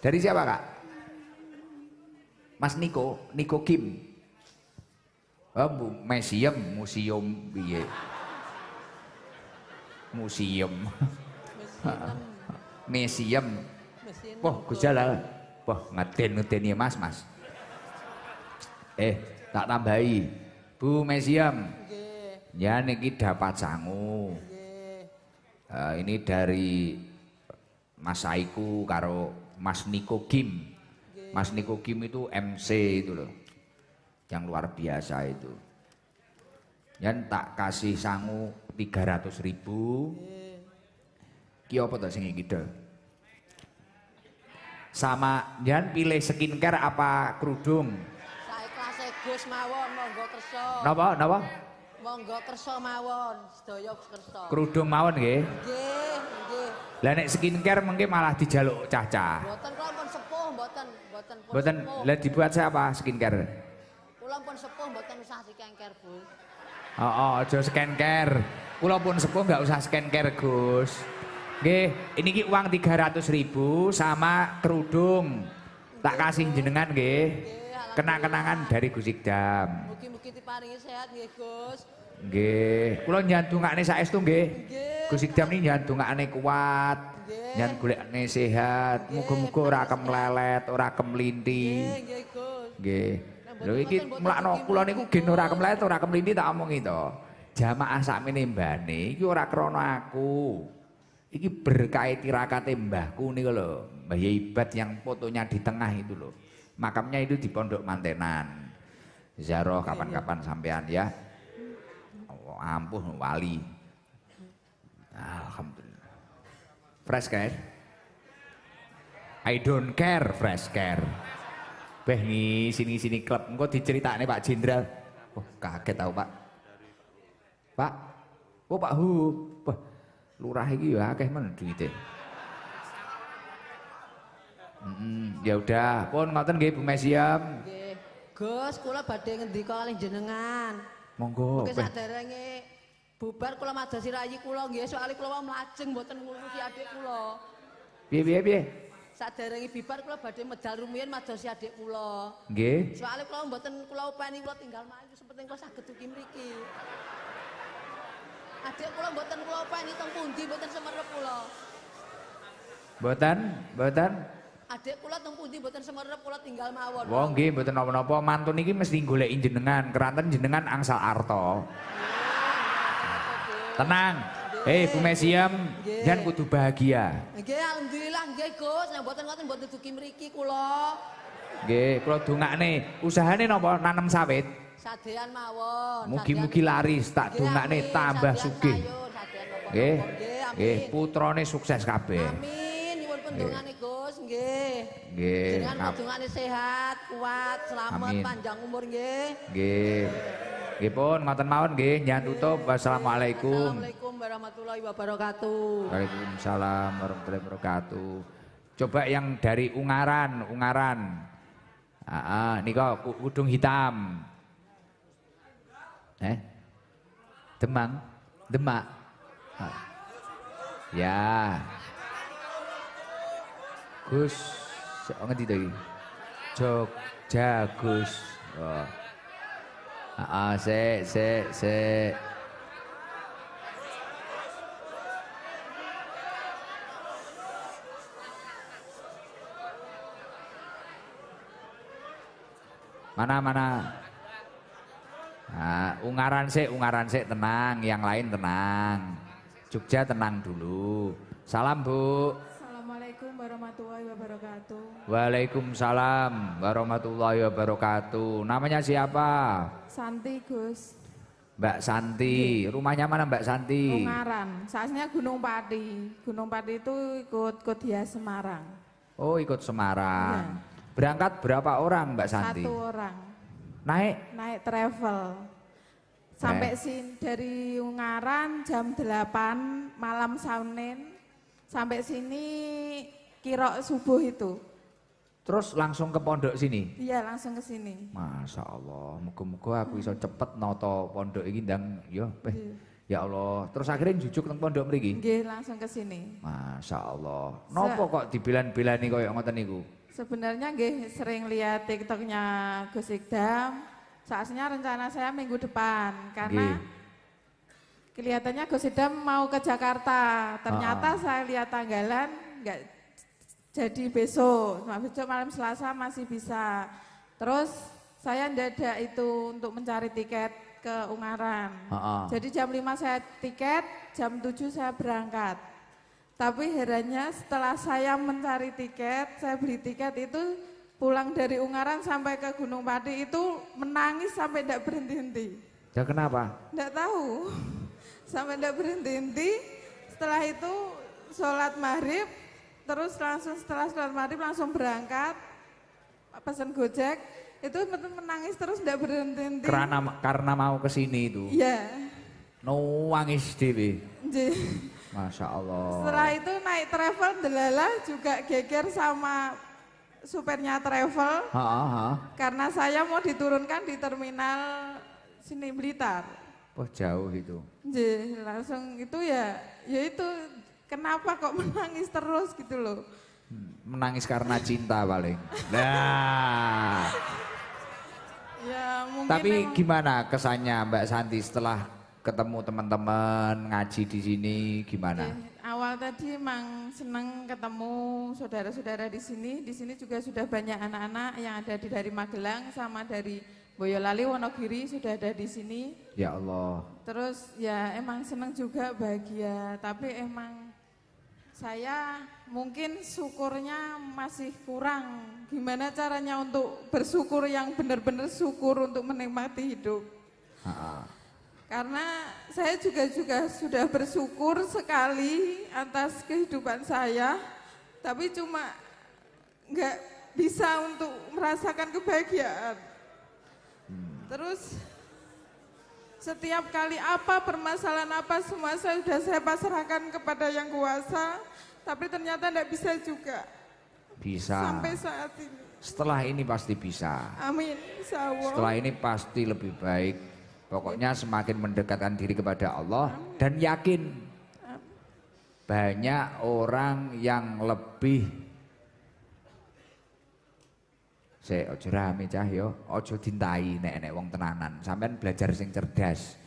Speaker 1: Dari siapa, Kak? Mas Niko Kim. Oh, museum piye? Museum. Wah, gejala. Wah, ngeden ya Mas. Tak tambahi. Bu Mesiam. Ya niki dapat sangu. Ini dari Mas Saiku karo Mas Niko Kim. Mas Niko Kim itu MC itu loh. Yang luar biasa itu. Yan tak kasih sangu 300.000. Ki apa to sing iki sama Yan pilih skincare apa kerudung?
Speaker 3: Saya kelas Gus mawon monggo kersa.
Speaker 1: Napa?
Speaker 3: Monggo kersa mawon, sedaya kersa.
Speaker 1: Kerudung mawon nggih.
Speaker 3: Nggih.
Speaker 1: Lah nek skincare mengke malah dijaluk cacah.
Speaker 3: Mboten kula pun sepuh, mboten.
Speaker 1: Mboten. Lah dibuat saya apa skincare?
Speaker 3: Kula pun sepuh mboten usah skincare, Bu.
Speaker 1: Aja skincare. Kula pun sepuh enggak usah skincare, Gus. Nggih, ini ki uang 300.000 sama kerudung. Tak kasih jenengan nggih. Kenang-kenangan dari Gus Ikdam.
Speaker 3: Mugi-mugi diparingi sehat nggih, Gus.
Speaker 1: Nggih, kula nyandungakne saestu nggih. Gus Ikdam ini nyandungakne kuat. Nyan golekne sehat. Muga-muga ora kemlelet, ora kemlinti.
Speaker 3: Nggih, Gus.
Speaker 1: Nggih. Lho iki mlakno kula niku gen ora kemlelet, ora kemlinti tak omongi to. Jamaah sakmene mbane iki ora krana aku. Iki berkah tirakate mbahku niku lho, Mbah Yai Bat yang fotonya di tengah itu loh. Makamnya itu di Pondok Mantenan. Ziarah kapan-kapan sampean ya. Oh, ampun wali. Alhamdulillah. Fresh care. I don't care fresh care. Beh sini klub engko diceritakne Pak Jenderal. Oh, kaget tau Pak. Pak. Oh, Pak Hu. Wah, lurah iki ya akeh men duwite. Ya udah, pun ngoten nggih Bu Mesiam.
Speaker 3: Nggih. Gus, kula badhe ngendika kalih jenengan.
Speaker 1: Monggo.
Speaker 3: Mungkin saderenge bubar kula madosi rayi kula nggih, soalé kula wau mlajeng mboten ngurusi adik kula.
Speaker 1: Piye?
Speaker 3: Saderenge bibar kula badhe medal rumiyin madosi adik kula.
Speaker 1: Nggih.
Speaker 3: Soalé kula mboten kula openi kula tinggal maju sepenting kula saged dugi mriki. Adik kula mboten kula openi teng pundi mboten semerep kula.
Speaker 1: Mboten.
Speaker 3: Adik kula teng pundi mboten semerep kula tinggal mawon.
Speaker 1: Wong nggih mboten napa-napa, mantun iki mesti goleki jenengan, keranten jenengan angsal arta. Tenang. Bu Mesiam, jan kudu bahagia.
Speaker 3: Nggih, alhamdulillah nggih Gus, nek mboten ngoten mboten dugi mriki kula.
Speaker 1: Nggih, kula dongakne. Usahane napa nanem sawit?
Speaker 3: Sadean mawon.
Speaker 1: Mugi-mugi laris, tak dongakne tambah sugih. Nggih, putrane sukses kabeh.
Speaker 3: Amin, nyuwun pendongane Gus, nggih.
Speaker 1: Nggih.
Speaker 3: Jenengan pendongane sehat, kuat, selamat, panjang umur nggih.
Speaker 1: Nggih. Nggih pun ngoten mawon nggih, nyan tutup. Wassalamualaikum.
Speaker 3: Assalamualaikum warahmatullahi wabarakatuh.
Speaker 1: Waalaikumsalam warahmatullahi wabarakatuh. Coba yang dari Ungaran. Nika kudung hitam. Demak. Ya. Gus, ngerti to iki? Jogja Gus. Oh. Se. Mana? Ungaran sik tenang, yang lain tenang. Jogja tenang dulu. Salam Bu.
Speaker 2: Assalamualaikum warahmatullahi wabarakatuh.
Speaker 1: Waalaikumsalam warahmatullahi wabarakatuh. Namanya siapa?
Speaker 4: Santi Gus.
Speaker 1: Mbak Santi. Rumahnya mana Mbak Santi?
Speaker 4: Ungaran. Saatnya Gunung Pati. Gunung Pati itu ikut Kodia Semarang.
Speaker 1: Oh ikut Semarang.
Speaker 4: Iya.
Speaker 1: Berangkat berapa orang Mbak Santi?
Speaker 4: 1 orang.
Speaker 1: Naik
Speaker 4: Travel. Sampai sini dari Ungaran jam 8 malam Senin. Sampai sini kira subuh itu.
Speaker 1: terus langsung ke pondok sini?
Speaker 4: Iya langsung ke sini.
Speaker 1: Masya Allah, muga-muga aku bisa cepet noto pondok ini dan ya Allah. Terus akhirnya jujuk nang pondok mriki?
Speaker 4: Nggih langsung ke sini.
Speaker 1: Masya Allah. Nopo kok dibilan-bilani koyo ngoten niku?
Speaker 4: Sebenarnya nggih sering lihat TikToknya Gus Ikdam. Saatnya rencana saya minggu depan karena kelihatannya Gus Ikdam mau ke Jakarta. Ternyata saya lihat tanggalan nggak jadi besok malam Selasa masih bisa. Terus saya ndadak itu untuk mencari tiket ke Ungaran. Jadi jam 5 saya tiket, jam 7 saya berangkat. Tapi herannya setelah saya mencari tiket, saya beli tiket itu pulang dari Ungaran sampai ke Gunung Pati itu menangis sampai tidak berhenti-henti.
Speaker 1: Ya kenapa?
Speaker 4: Tidak tahu, sampai tidak berhenti-henti. Setelah itu sholat maghrib, terus langsung setelah sholat maghrib langsung berangkat, pesan Gojek, itu menangis terus tidak berhenti-henti.
Speaker 1: Karena mau ke sini itu?
Speaker 4: Iya.
Speaker 1: Nangis dewe.
Speaker 4: Masya
Speaker 1: Masya Allah.
Speaker 4: Setelah itu naik travel delala juga geger sama supirnya travel. Karena saya mau diturunkan di terminal sini Blitar.
Speaker 1: Oh jauh itu.
Speaker 4: Langsung itu ya itu kenapa kok menangis terus gitu loh.
Speaker 1: Menangis karena cinta paling. Nah.
Speaker 4: Ya, mungkin
Speaker 1: tapi gimana kesannya Mbak Santi setelah ketemu teman-teman ngaji di sini gimana?
Speaker 4: Awal tadi emang senang ketemu saudara-saudara di sini. Di sini juga sudah banyak anak-anak yang ada dari Magelang sama dari Boyolali, Wonogiri sudah ada di sini.
Speaker 1: Ya Allah.
Speaker 4: Terus ya emang senang juga bahagia. Tapi emang saya mungkin syukurnya masih kurang. Gimana caranya untuk bersyukur yang benar-benar syukur untuk menikmati hidup. Karena saya juga sudah bersyukur sekali atas kehidupan saya, tapi cuma nggak bisa untuk merasakan kebahagiaan. Terus setiap kali apa permasalahan apa semua saya pasrahkan kepada Yang Kuasa, tapi ternyata nggak bisa juga.
Speaker 1: Bisa.
Speaker 4: Sampai saat ini.
Speaker 1: Setelah ini pasti bisa.
Speaker 4: Amin. Insyaallah.
Speaker 1: Setelah ini pasti lebih baik. Pokoknya semakin mendekatkan diri kepada Allah dan yakin banyak orang yang lebih ojo rame cah yo, ojo dintai nek wong tenanan. Sampean belajar sing cerdas.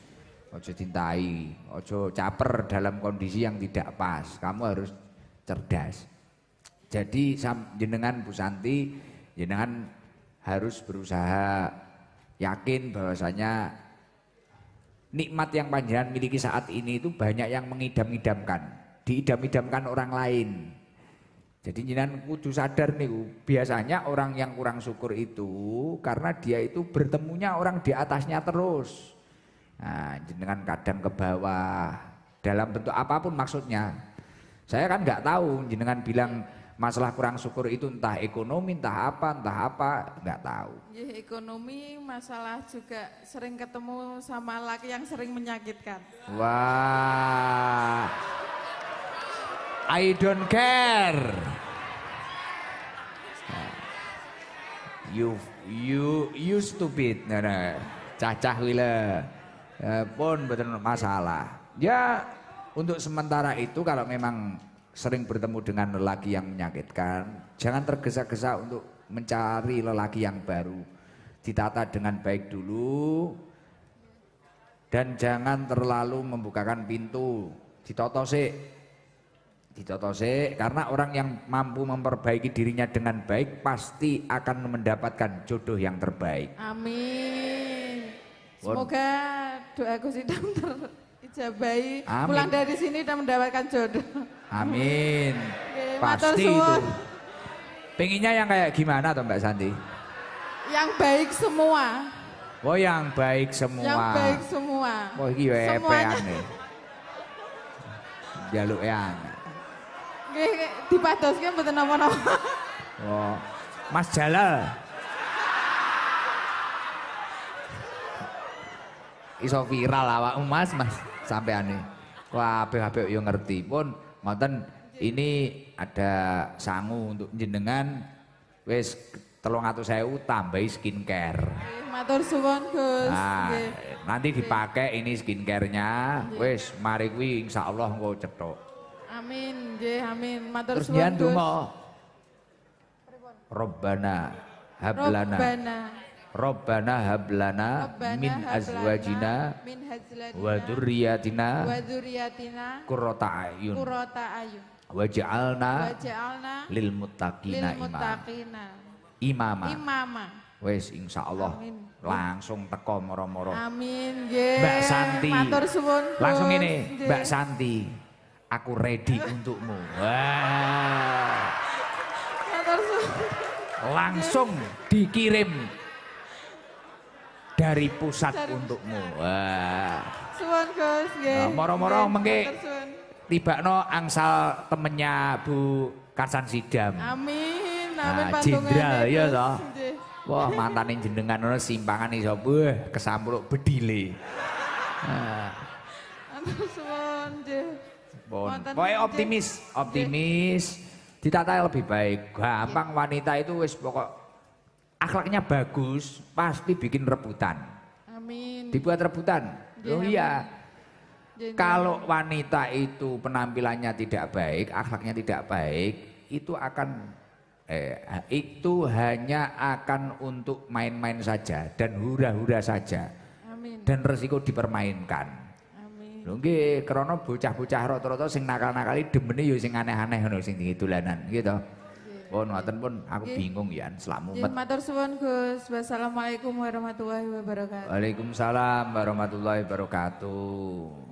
Speaker 1: Ojo dintai, ojo caper dalam kondisi yang tidak pas. Kamu harus cerdas. Jadi jenengan Bu Santi, jenengan harus berusaha yakin bahwasanya nikmat yang panjenengan miliki saat ini itu banyak yang mengidam-idamkan, diidam-idamkan orang lain. Jadi jenengan kudu sadar nih, biasanya orang yang kurang syukur itu karena dia itu bertemunya orang di atasnya terus. Nah, jenengan kadang ke bawah dalam bentuk apapun maksudnya. Saya kan nggak tahu jenengan bilang masalah kurang syukur itu entah ekonomi, entah apa, nggak tahu.
Speaker 4: Ya, ekonomi masalah juga sering ketemu sama laki yang sering menyakitkan.
Speaker 1: Wah, I don't care. You stupid. Nah, cacah wila. Pun betul masalah. Ya, untuk sementara itu kalau memang sering bertemu dengan lelaki yang menyakitkan, jangan tergesa-gesa untuk mencari lelaki yang baru. Ditata dengan baik dulu dan jangan terlalu membukakan pintu. Ditoto sik, karena orang yang mampu memperbaiki dirinya dengan baik pasti akan mendapatkan jodoh yang terbaik.
Speaker 4: Amin. Semoga doaku sidang terijabahi.
Speaker 1: Amin.
Speaker 4: Pulang dari sini dan mendapatkan jodoh.
Speaker 1: Amin.
Speaker 4: Oke,
Speaker 1: Pasti itu. Pengennya yang kayak gimana toh Mbak Santi?
Speaker 4: Yang baik semua.
Speaker 1: Oh yang baik semua.
Speaker 4: Yang baik semua.
Speaker 1: Oh iki
Speaker 4: Semuanya.
Speaker 1: epeane. Jaluk yang.
Speaker 4: Nggih dipadoske mboten napa-napa.
Speaker 1: Oh, Mas Jalal. Iso viral awakmu Mas sampeane. Wah, apik-apik yo ngerti. Pun ngoten ini ada sangu untuk jenengan wis 300.000 tambahi skincare.
Speaker 4: Nggih, matur suwun Gus.
Speaker 1: Nah,
Speaker 4: Nggih.
Speaker 1: nanti dipakai ini skincare-nya. Wis mari kuwi insyaallah engko cetok.
Speaker 4: Amin, nggih, amin. Matur
Speaker 1: Terus
Speaker 4: suwun
Speaker 1: nyan
Speaker 4: Gus.
Speaker 1: donga. Robbana hablana. Robbana hablana min azwajina
Speaker 4: min hazladina
Speaker 1: wa dzurriyyatina
Speaker 4: wa dzurriyyatina
Speaker 1: qurrata ayun
Speaker 4: qurrata ayun
Speaker 1: waj'alna
Speaker 4: waj'alna
Speaker 1: lil muttaqina
Speaker 4: lil muttaqina
Speaker 1: imama.
Speaker 4: imama.
Speaker 1: Wis insyaallah
Speaker 4: Amin.
Speaker 1: langsung teko moro-moro.
Speaker 4: Amin, nggih.
Speaker 1: Mbak Santi.
Speaker 4: Matur suwun. Gus.
Speaker 1: Langsung ini,
Speaker 4: Nggih.
Speaker 1: Mbak Santi. Aku ready untukmu. Wah.
Speaker 4: Matur suwun.
Speaker 1: Langsung dikirim dari pusat untukmu. Wah.
Speaker 4: Suwun Gus, nggih.
Speaker 1: Nah, moro-moro
Speaker 4: Nggih,
Speaker 1: mengke
Speaker 4: matur suwun.
Speaker 1: tibakno angsal temennya Bu Karsan Sidam.
Speaker 4: Amin,
Speaker 1: Nah,
Speaker 4: amin
Speaker 1: jenderal,
Speaker 4: pantungane,
Speaker 1: iya
Speaker 4: Gus.
Speaker 1: toh.
Speaker 4: Nggih.
Speaker 1: Wah, mantanin jenengan ono simpangan iso kesampruk bedile. Nah,
Speaker 4: Matur suwun, nggih. Wonten,
Speaker 1: pokoknya
Speaker 4: nggih.
Speaker 1: optimis, ditata lebih baik. Gampang wanita itu wis pokok akhlaknya bagus, pasti bikin rebutan.
Speaker 4: Amin.
Speaker 1: Dibuat rebutan.
Speaker 4: Nggih,
Speaker 1: Oh
Speaker 4: amin.
Speaker 1: iya.
Speaker 4: Nggih,
Speaker 1: Kalau wanita itu penampilannya tidak baik, akhlaknya tidak baik, itu hanya akan untuk main-main saja dan hura-hura saja
Speaker 4: amin.
Speaker 1: dan resiko dipermainkan.
Speaker 4: Amin.
Speaker 1: Lho nggih, krana bocah-bocah rata-rata sing nakal-nakali demene ya sing aneh-aneh ngono sing dolanan gitu. Pun ngoten pun aku bingung ya selak
Speaker 4: Nggih,
Speaker 1: mumet.
Speaker 4: matur suwun Gus. Wassalamualaikum warahmatullahi wabarakatuh.
Speaker 1: Waalaikumsalam warahmatullahi wabarakatuh.